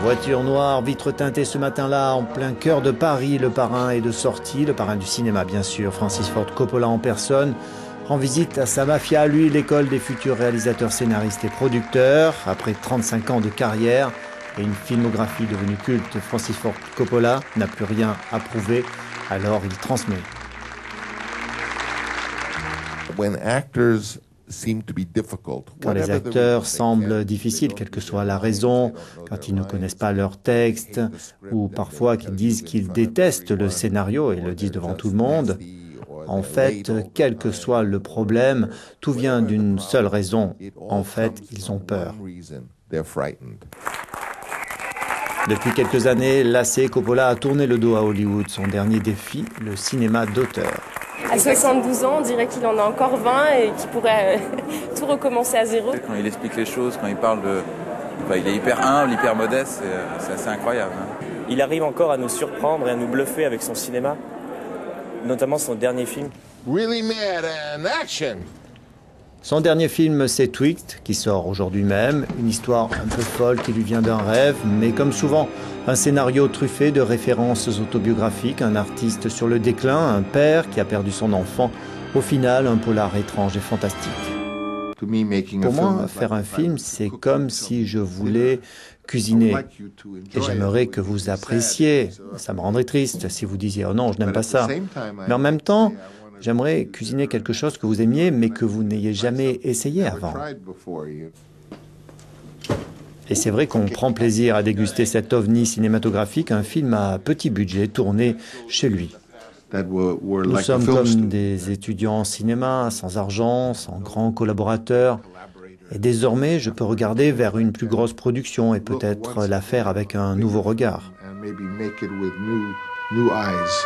Voiture noire, vitre teintée ce matin-là, en plein cœur de Paris, le parrain est de sortie, le parrain du cinéma bien sûr, Francis Ford Coppola en personne, rend visite à sa mafia, lui, l'école des futurs réalisateurs, scénaristes et producteurs. Après 35 ans de carrière et une filmographie devenue culte, Francis Ford Coppola n'a plus rien à prouver, alors il transmet. Quand les acteurs semblent difficiles, quelle que soit la raison, quand ils ne connaissent pas leur texte, ou parfois qu'ils disent qu'ils détestent le scénario et le disent devant tout le monde, en fait, quel que soit le problème, tout vient d'une seule raison. En fait, ils ont peur. Depuis quelques années, lassé, Coppola a tourné le dos à Hollywood. Son dernier défi, le cinéma d'auteur. À 72 ans, on dirait qu'il en a encore 20 et qu'il pourrait tout recommencer à zéro. Quand il explique les choses, quand il parle de... Enfin, il est hyper humble, hyper modeste, c'est assez incroyable. Il arrive encore à nous surprendre et à nous bluffer avec son cinéma, notamment son dernier film. Really mad and action. Son dernier film, c'est Twixt, qui sort aujourd'hui même. Une histoire un peu folle qui lui vient d'un rêve, mais comme souvent, un scénario truffé de références autobiographiques, un artiste sur le déclin, un père qui a perdu son enfant. Au final, un polar étrange et fantastique. Pour moi, faire un film, c'est comme si je voulais cuisiner. Et j'aimerais que vous appréciiez. Ça me rendrait triste si vous disiez « Oh non, je n'aime pas ça ». Mais en même temps, j'aimerais cuisiner quelque chose que vous aimiez, mais que vous n'ayez jamais essayé avant. Et c'est vrai qu'on prend plaisir à déguster cet ovni cinématographique, un film à petit budget tourné chez lui. Nous sommes comme des étudiants en cinéma, sans argent, sans grands collaborateurs. Et désormais, je peux regarder vers une plus grosse production et peut-être la faire avec un nouveau regard. New eyes.